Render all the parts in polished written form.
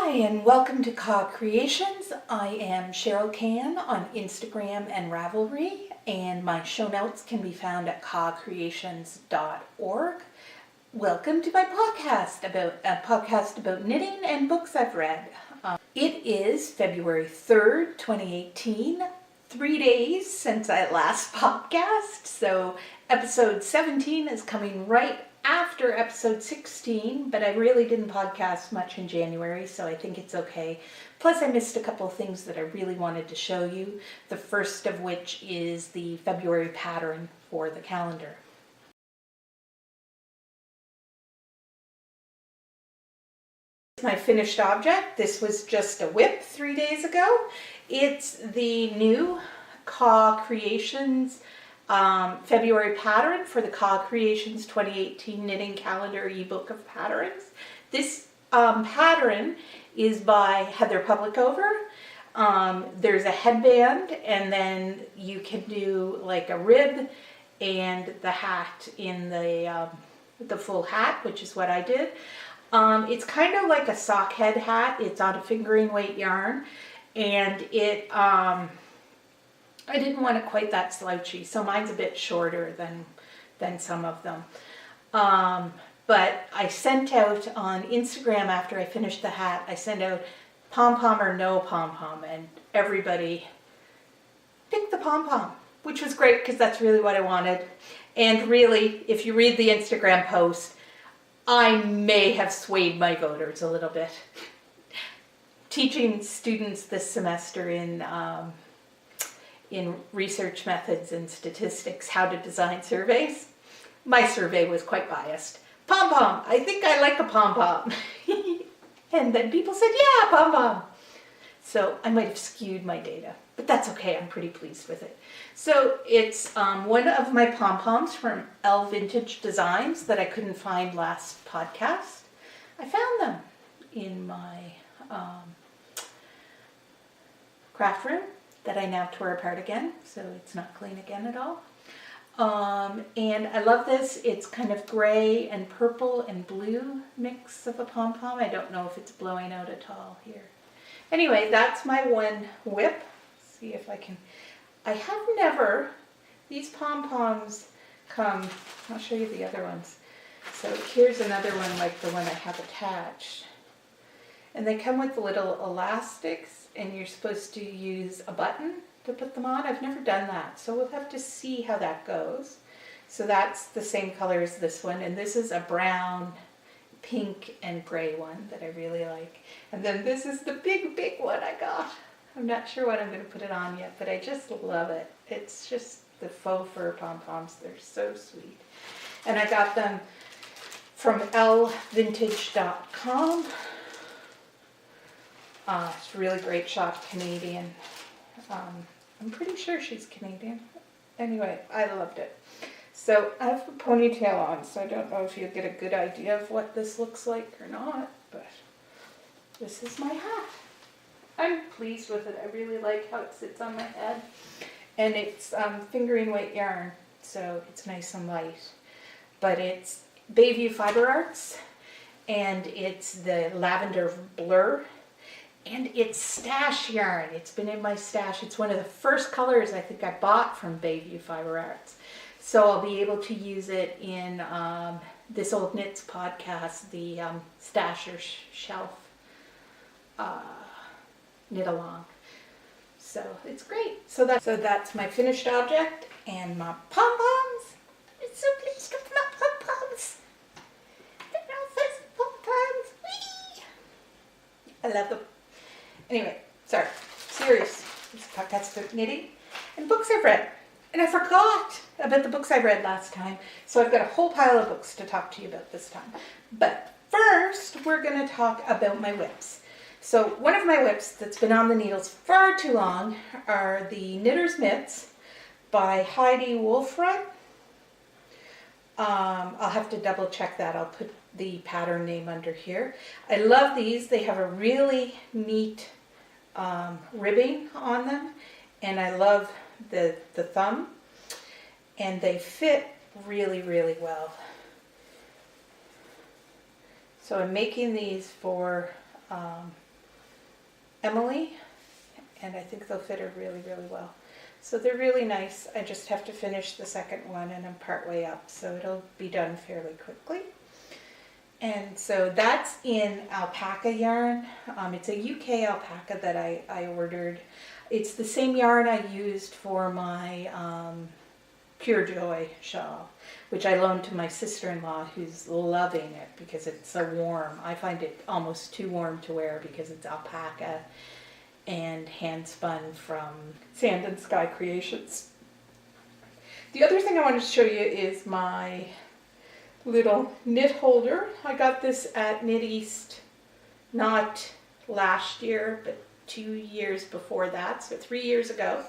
Hi, and welcome to CAWcreations. I am Cheryl Can on Instagram and Ravelry, and my show notes can be found at KAWcreations.org. Welcome to my podcast about knitting and books I've read. It is February 3rd, 2018, 3 days since I last podcast, so episode 17 is coming right after episode 16, but I really didn't podcast much in January, so I think it's okay. Plus I missed a couple of things that I really wanted to show you, the first of which is the February pattern for the calendar. My finished object. This was just a whip 3 days ago. It's the new CAWcreations February pattern for the CAWcreations 2018 Knitting Calendar ebook of patterns. This pattern is by Heather Publicover. There's a headband, and then you can do like a rib and the hat in the full hat, which is what I did. It's kind of like a sock head hat. It's on a fingering weight yarn, and it I didn't want it quite that slouchy, so mine's a bit shorter than some of them. But I sent out on Instagram after I finished the hat, I sent out pom-pom or no pom-pom, and everybody picked the pom-pom, which was great because that's really what I wanted. And really, if you read the Instagram post, I may have swayed my voters a little bit. Teaching students this semester in research methods and statistics how to design surveys, my survey was quite biased. Pom-pom, I think I like a pom-pom. And then people said, yeah, pom-pom. So I might have skewed my data, but that's okay, I'm pretty pleased with it. So it's one of my pom-poms from Elle Vintage Designs that I couldn't find last podcast. I found them in my craft room that I now tore apart again, so it's not clean again at all. And I love this. It's kind of gray and purple and blue mix of a pom-pom. I don't know if it's blowing out at all here. Anyway, that's my one whip. Let's see if I can. I have never, these pom-poms come, I'll show you the other ones. So here's another one like the one I have attached. And they come with little elastics, and you're supposed to use a button to put them on. I've never done that, so we'll have to see how that goes. So that's the same color as this one, and this is a brown, pink, and gray one that I really like. And then this is the big, big one I got. I'm not sure what I'm going to put it on yet, but I just love it. It's just the faux fur pom-poms. They're so sweet. And I got them from ellevintage.com. It's a really great shop, Canadian. I'm pretty sure she's Canadian. Anyway, I loved it. So I have a ponytail on, so I don't know if you'll get a good idea of what this looks like or not, but this is my hat. I'm pleased with it. I really like how it sits on my head. And it's fingering weight yarn, so it's nice and light. But it's Bayview Fiber Arts, and it's the Lavender Blur. And it's stash yarn. It's been in my stash. It's one of the first colors I think I bought from Bayview Fiber Arts. So I'll be able to use it in This Old Knits podcast, the Stasher Shelf knit along. So it's great. So that's my finished object and my pom-poms. I'm so pleased with my pom-poms. They're all fuzzy pom-poms. Whee! I love them. Anyway, sorry, serious. This podcast about knitting and books I've read. And I forgot about the books I read last time, so I've got a whole pile of books to talk to you about this time. But first, we're going to talk about my whips. So one of my whips that's been on the needles far too long are the Knitter's Mitts by Heidi Wolfram. I'll have to double check that. I'll put the pattern name under here. I love these. They have a really neat ribbing on them, and I love the thumb, and they fit really, really well. So I'm making these for Emily, and I think they'll fit her really, really well. So they're really nice. I just have to finish the second one and I'm partway up, so it'll be done fairly quickly. And so that's in alpaca yarn. It's a UK alpaca that I ordered. It's the same yarn I used for my Pure Joy shawl, which I loaned to my sister-in-law, who's loving it because it's so warm. I find it almost too warm to wear because it's alpaca and hand spun from Sand and Sky Creations. The other thing I wanted to show you is my little knit holder. I got this at Knit East, not last year, but 2 years before that, so 3 years ago.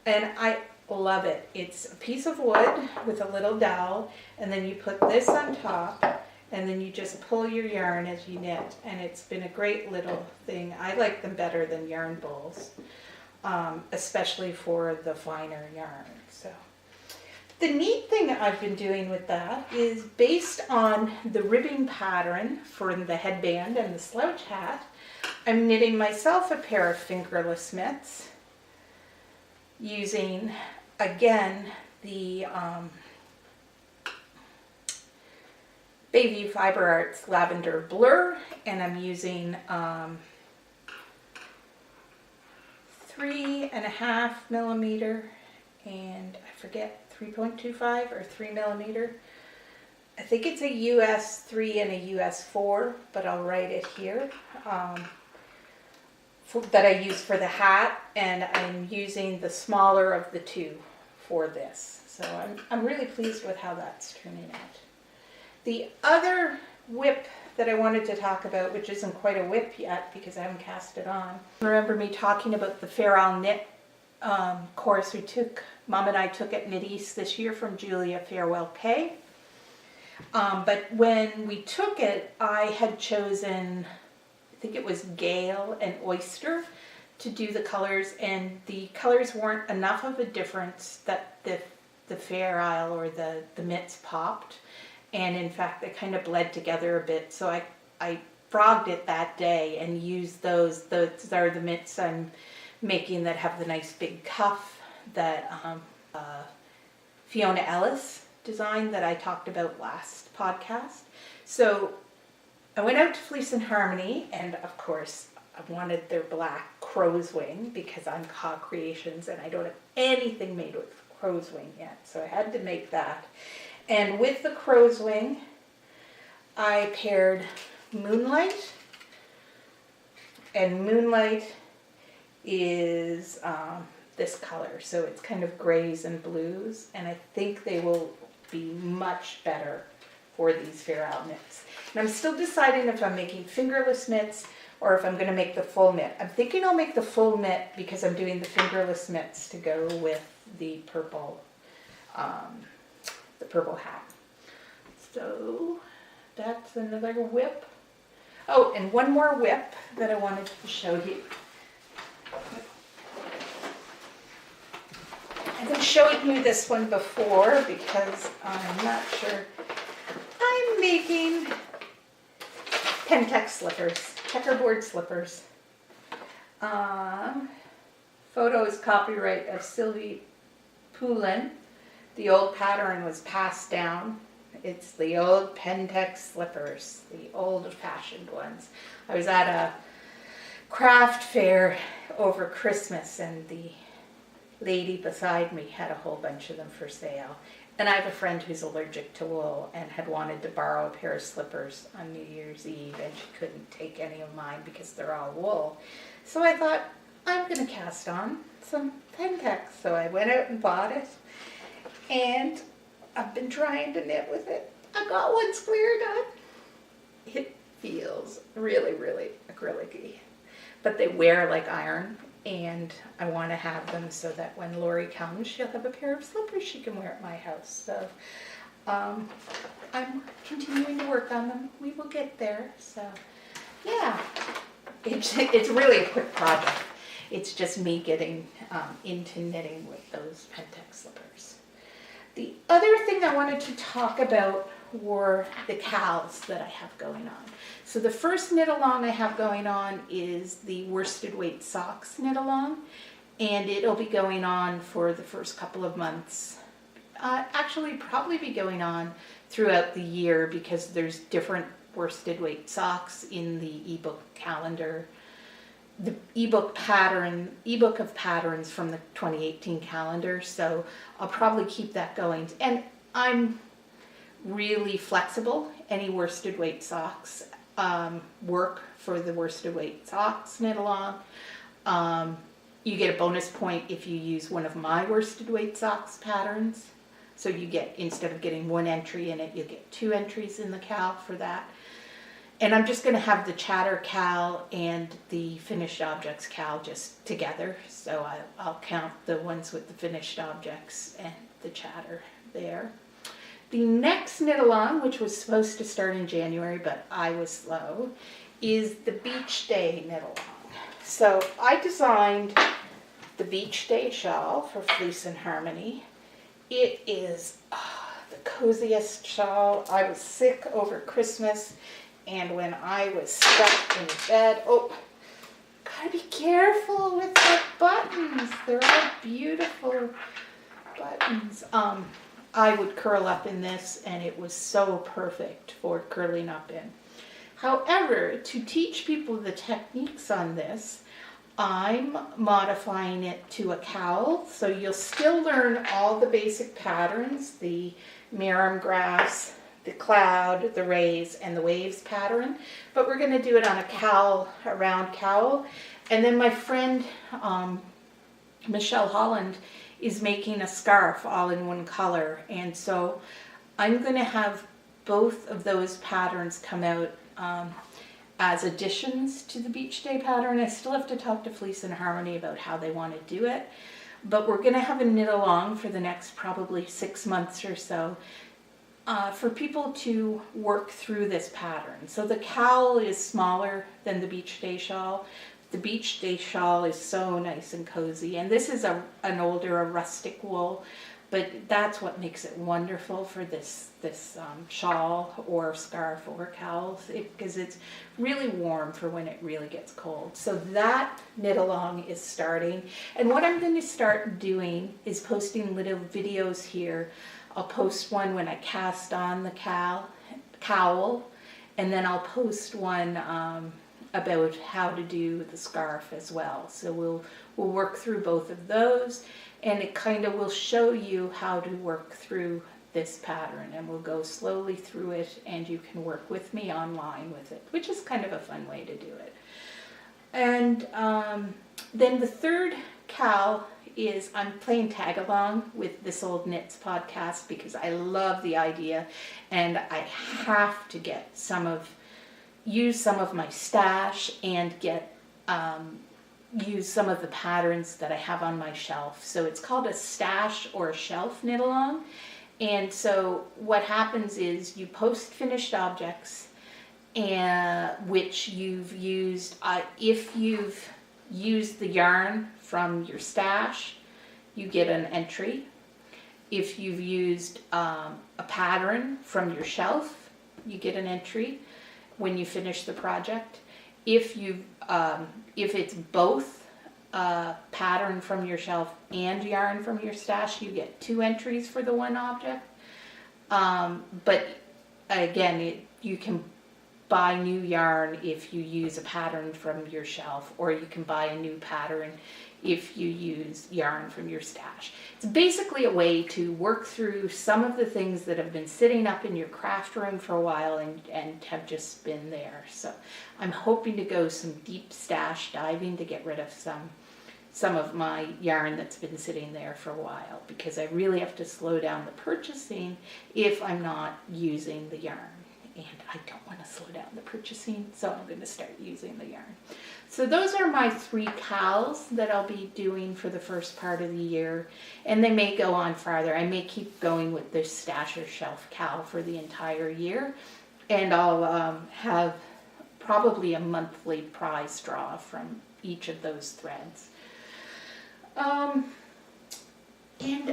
And I love it. It's a piece of wood with a little dowel, and then you put this on top, and then you just pull your yarn as you knit, and it's been a great little thing. I like them better than yarn bowls, especially for the finer yarn. So the neat thing I've been doing with that is based on the ribbing pattern for the headband and the slouch hat, I'm knitting myself a pair of fingerless mitts using, again, the Bayview Fiber Arts Lavender Blur, and I'm using 3.5 millimeter, and I forget, 3.25 or 3 millimeter. I think it's a US 3 and a US 4, but I'll write it here. That I use for the hat, and I'm using the smaller of the two for this. So I'm really pleased with how that's turning out. The other whip that I wanted to talk about, which isn't quite a whip yet because I haven't cast it on. Remember me talking about the Fair Isle Knit course Mom and I took at Knit East this year from Julia Farewell Kay. But when we took it, I had chosen, I think it was Gale and Oyster to do the colors, and the colors weren't enough of a difference that the Fair Isle or the mitts popped, and in fact they kind of bled together a bit, so I frogged it that day and used those are the mitts I'm making that have the nice big cuff that Fiona Ellis designed that I talked about last podcast. So I went out to Fleece and Harmony, and of course I wanted their black crow's wing because I'm CAWcreations and I don't have anything made with crow's wing yet, so I had to make that. And with the crow's wing, I paired Moonlight, and Moonlight is this color, so it's kind of grays and blues, and I think they will be much better for these Fair Isle mitts. And I'm still deciding if I'm making fingerless mitts or if I'm going to make the full mitt. I'm thinking I'll make the full mitt because I'm doing the fingerless mitts to go with the purple hat. So that's another whip. Oh, and one more whip that I wanted to show you. I've been showing you this one before because I'm not sure. I'm making Pentex slippers, checkerboard slippers. Photo is copyright of Sylvie Poulin. The old pattern was passed down. It's the old Pentex slippers, the old-fashioned ones. I was at a craft fair over Christmas, and the lady beside me had a whole bunch of them for sale. And I have a friend who's allergic to wool and had wanted to borrow a pair of slippers on New Year's Eve, and she couldn't take any of mine because they're all wool. So I thought, I'm going to cast on some Pentex. So I went out and bought it, and I've been trying to knit with it. I got one square done. It feels really, really acrylic-y, but they wear like iron, and I want to have them so that when Lori comes, she'll have a pair of slippers she can wear at my house. So I'm continuing to work on them. We will get there. So yeah, it's really a quick project. It's just me getting into knitting with those Pentex slippers. The other thing I wanted to talk about for the KALs that I have going on. So the first knit along I have going on is the worsted weight socks knit along, and it'll be going on for the first couple of months. Actually probably be going on throughout the year because there's different worsted weight socks in the ebook calendar. The ebook of patterns from the 2018 calendar, so I'll probably keep that going. And I'm really flexible. Any worsted weight socks work for the worsted weight socks knit along. You get a bonus point if you use one of my worsted weight socks patterns. So you get, instead of getting one entry in it, you get 2 entries in the KAL for that. And I'm just going to have the chatter KAL and the finished objects KAL just together. So I'll count the ones with the finished objects and the chatter there. The next knit along, which was supposed to start in January, but I was slow, is the Beach Day knit along. So I designed the Beach Day shawl for Fleece and Harmony. It is the coziest shawl. I was sick over Christmas, and when I was stuck in bed, gotta be careful with the buttons. They're all beautiful buttons. I would curl up in this, and it was so perfect for curling up in. However, to teach people the techniques on this, I'm modifying it to a KAL, so you'll still learn all the basic patterns, the Miram grass, the cloud, the rays, and the waves pattern, but we're going to do it on a KAL, a round KAL. And then my friend Michelle Holland is making a scarf all in one color, and so I'm going to have both of those patterns come out as additions to the Beach Day pattern. I still have to talk to Fleece and Harmony about how they want to do it, but we're going to have a knit along for the next probably 6 months or so for people to work through this pattern. So the KAL is smaller than the Beach Day shawl. The Beach Day shawl is so nice and cozy, and this is a rustic wool, but that's what makes it wonderful for this shawl or scarf or KAL, because it's really warm for when it really gets cold. So that knit along is starting, and what I'm going to start doing is posting little videos here. I'll post one when I cast on the cowl, and then I'll post one about how to do the scarf as well. So we'll work through both of those, and it kind of will show you how to work through this pattern, and we'll go slowly through it, and you can work with me online with it, which is kind of a fun way to do it. And then the third KAL is I'm playing tag along with This Old Knits podcast because I love the idea, and I have to get use some of my stash and use some of the patterns that I have on my shelf. So it's called a stash or a shelf knit along. And so what happens is you post finished objects which you've used. If you've used the yarn from your stash, you get an entry. If you've used a pattern from your shelf, you get an entry when you finish the project. If it's both pattern from your shelf and yarn from your stash, you get 2 entries for the one object. But again, you can buy new yarn if you use a pattern from your shelf, or you can buy a new pattern if you use yarn from your stash. It's basically a way to work through some of the things that have been sitting up in your craft room for a while and have just been there. So I'm hoping to go some deep stash diving to get rid of some of my yarn that's been sitting there for a while, because I really have to slow down the purchasing if I'm not using the yarn. And I don't want to slow down the purchasing, so I'm going to start using the yarn. So those are my 3 KALs that I'll be doing for the first part of the year, and they may go on farther. I may keep going with this stash or shelf KAL for the entire year, and I'll have probably a monthly prize draw from each of those threads. And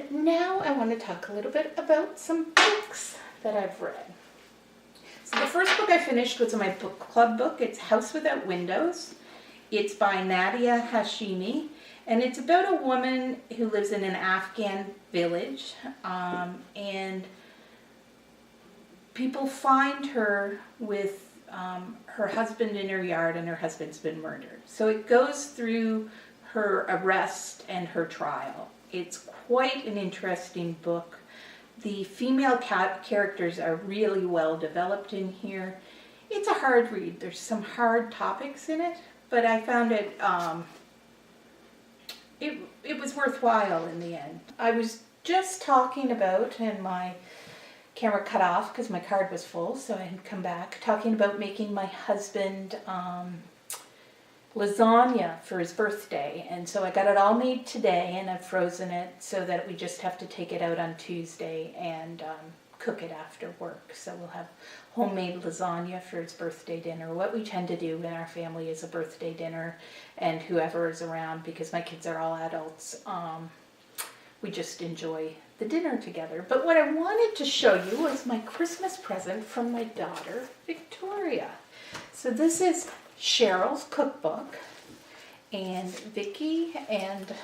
now I want to talk a little bit about some books that I've read. So the first book I finished was my book club book. It's House Without Windows. It's by Nadia Hashimi, and it's about a woman who lives in an Afghan village, and people find her with her husband in her yard, and her husband's been murdered. So it goes through her arrest and her trial. It's quite an interesting book. The female characters are really well developed in here. It's a hard read. There's some hard topics in it, but I found it it was worthwhile in the end. I was just talking about, and my camera cut off because my card was full, so I had come back, talking about making my husband lasagna for his birthday. And so I got it all made today, and I've frozen it so that we just have to take it out on Tuesday and cook it after work. So we'll have homemade lasagna for his birthday dinner. What we tend to do in our family is a birthday dinner, and whoever is around, because my kids are all adults, we just enjoy the dinner together. But what I wanted to show you was my Christmas present from my daughter, Victoria. So this is Cheryl's cookbook, and Vicky and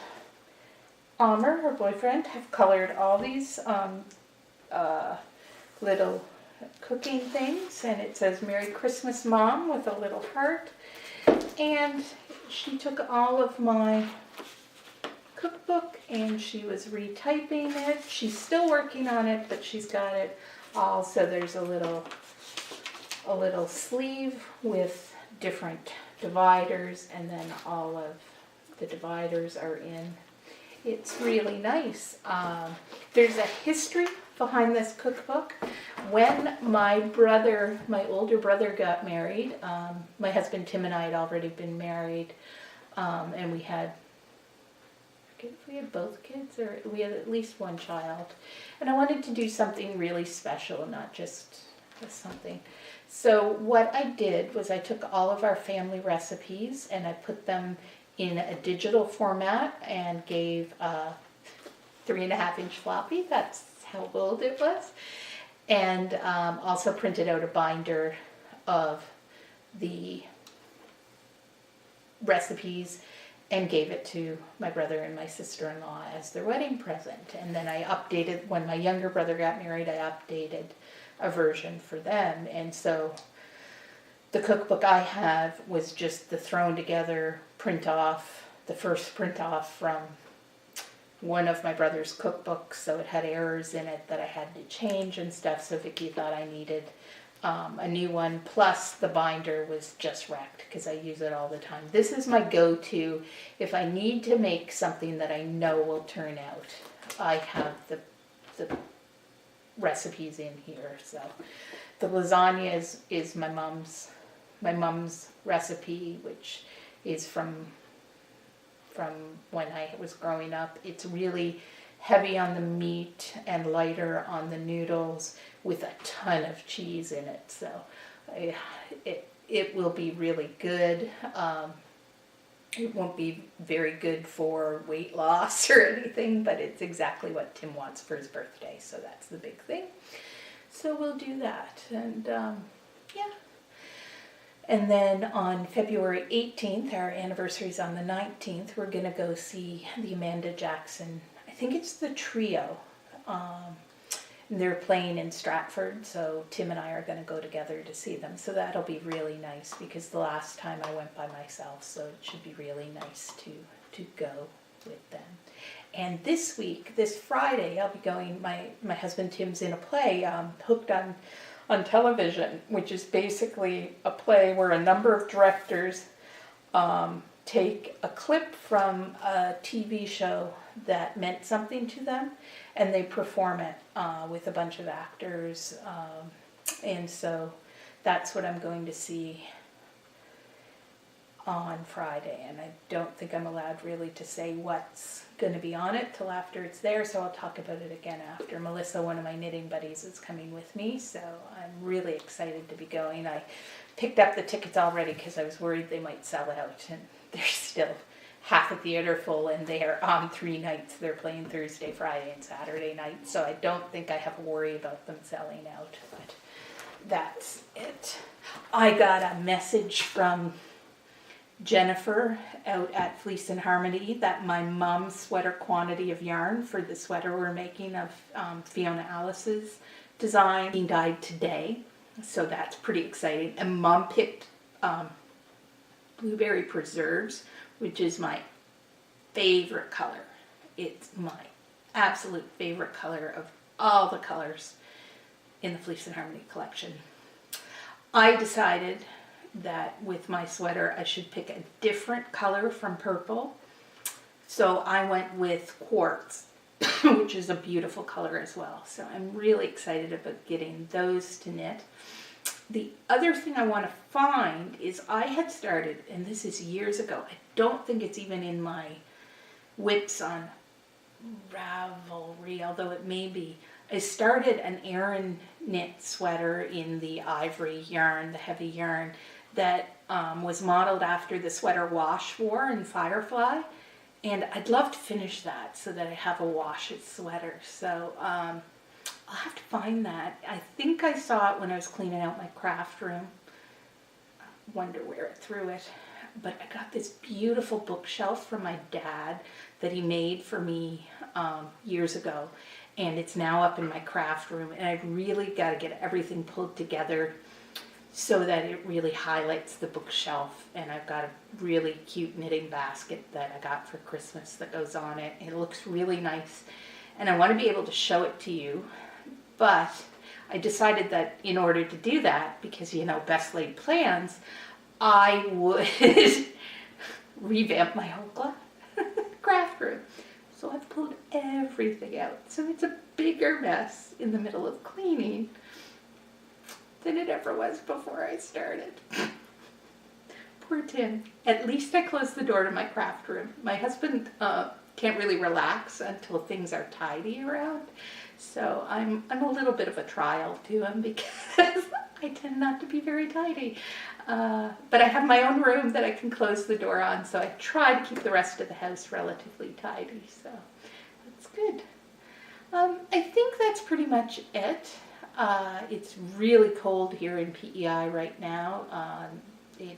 Amr, her boyfriend, have colored all these little cooking things, and it says Merry Christmas Mom with a little heart. And she took all of my cookbook and she was retyping it. She's still working on it, but she's got it all. So there's a little sleeve with different dividers, and then all of the dividers are in. It's really nice. There's a history behind this cookbook. When my older brother got married, my husband Tim and I had already been married, and we had, I forget if we had both kids, or we had at least one child. And I wanted to do something really special, not just something. So what I did was I took all of our family recipes and I put them in a digital format and gave a 3.5-inch floppy. That's how old it was. And also printed out a binder of the recipes and gave it to my brother and my sister-in-law as their wedding present. And then I updated, when my younger brother got married, I updated a version for them. And so the cookbook I have was just the thrown together print off, the first print off from one of my brother's cookbooks, so it had errors in it that I had to change and stuff, so Vicky thought I needed a new one, plus the binder was just wrecked because I use it all the time. This is my go-to if I need to make something that I know will turn out. I have the recipes in here. So the lasagna is my mom's recipe, which is from when I was growing up. It's really heavy on the meat and lighter on the noodles with a ton of cheese in it. So it will be really good. It won't be very good for weight loss or anything, but it's exactly what Tim wants for his birthday, so that's the big thing. So we'll do that, and yeah. And then on February 18th, our anniversary's on the 19th, we're going to go see the Amanda Jackson, I think it's the trio. They're playing in Stratford, so Tim and I are going to go together to see them. So that'll be really nice, because the last time I went by myself, so it should be really nice to go with them. And this week, this Friday, I'll be going, my husband Tim's in a play, Hooked on Television, which is basically a play where a number of directors take a clip from a TV show that meant something to them, and they perform it with a bunch of actors, and so that's what I'm going to see on Friday. And I don't think I'm allowed really to say what's going to be on it till after it's there, so I'll talk about it again after. Melissa, one of my knitting buddies, is coming with me, so I'm really excited to be going. I picked up the tickets already because I was worried they might sell out, and they're still half a theater full, and they are on 3 nights. They're playing Thursday, Friday, and Saturday night, so I don't think I have to worry about them selling out. But that's it. I got a message from Jennifer out at Fleece and Harmony that my mom's sweater quantity of yarn for the sweater we're making of Fiona Alice's design being dyed today. So that's pretty exciting. And Mom picked Blueberry Preserves, which is my favorite color. It's my absolute favorite color of all the colors in the Fleece and Harmony collection. I decided that with my sweater I should pick a different color from purple. So I went with Quartz, which is a beautiful color as well. So I'm really excited about getting those to knit. The other thing I want to find is I had started, and this is years ago, I don't think it's even in my whips on Ravelry, although it may be. I started an Aran knit sweater in the ivory yarn, the heavy yarn, that was modeled after the sweater Wash wore in Firefly. And I'd love to finish that so that I have a Wash's sweater. So I'll have to find that. I think I saw it when I was cleaning out my craft room. Wonder where I threw it. But I got this beautiful bookshelf from my dad that he made for me years ago. And it's now up in my craft room. And I've really got to get everything pulled together so that it really highlights the bookshelf. And I've got a really cute knitting basket that I got for Christmas that goes on it. It looks really nice. And I want to be able to show it to you. But I decided that in order to do that, because, you know, best laid plans, I would revamp my whole craft room. So I've pulled everything out. So it's a bigger mess in the middle of cleaning than it ever was before I started. Poor Tim. At least I closed the door to my craft room. My husband can't really relax until things are tidy around. So I'm a little bit of a trial to him because I tend not to be very tidy. But I have my own room that I can close the door on, so I try to keep the rest of the house relatively tidy, so that's good. I think that's pretty much it. It's really cold here in PEI right now. We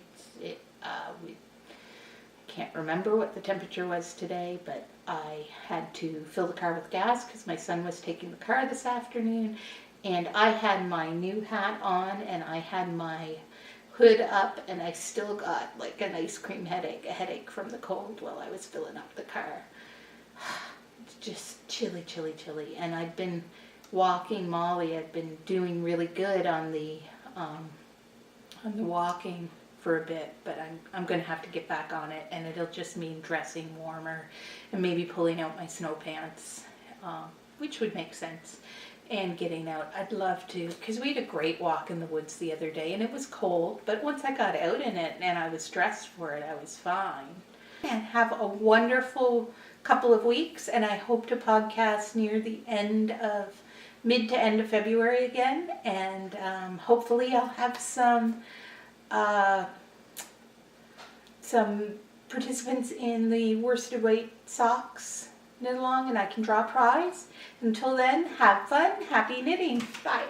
can't remember what the temperature was today, but I had to fill the car with gas because my son was taking the car this afternoon, and I had my new hat on and I had my hood up, and I still got like an ice cream headache, a headache from the cold while I was filling up the car. It's just chilly, chilly, chilly. And I'd been walking Molly. I'd been doing really good on the walking for a bit, but I'm going to have to get back on it, and it'll just mean dressing warmer and maybe pulling out my snow pants, which would make sense. And getting out. I'd love to, because we had a great walk in the woods the other day, and it was cold, but once I got out in it and I was dressed for it, I was fine. And have a wonderful couple of weeks, and I hope to podcast near the mid to end of February again, and hopefully I'll have some participants in the worsted weight socks knit along, and I can draw a prize. Until then, have fun, happy knitting. Bye.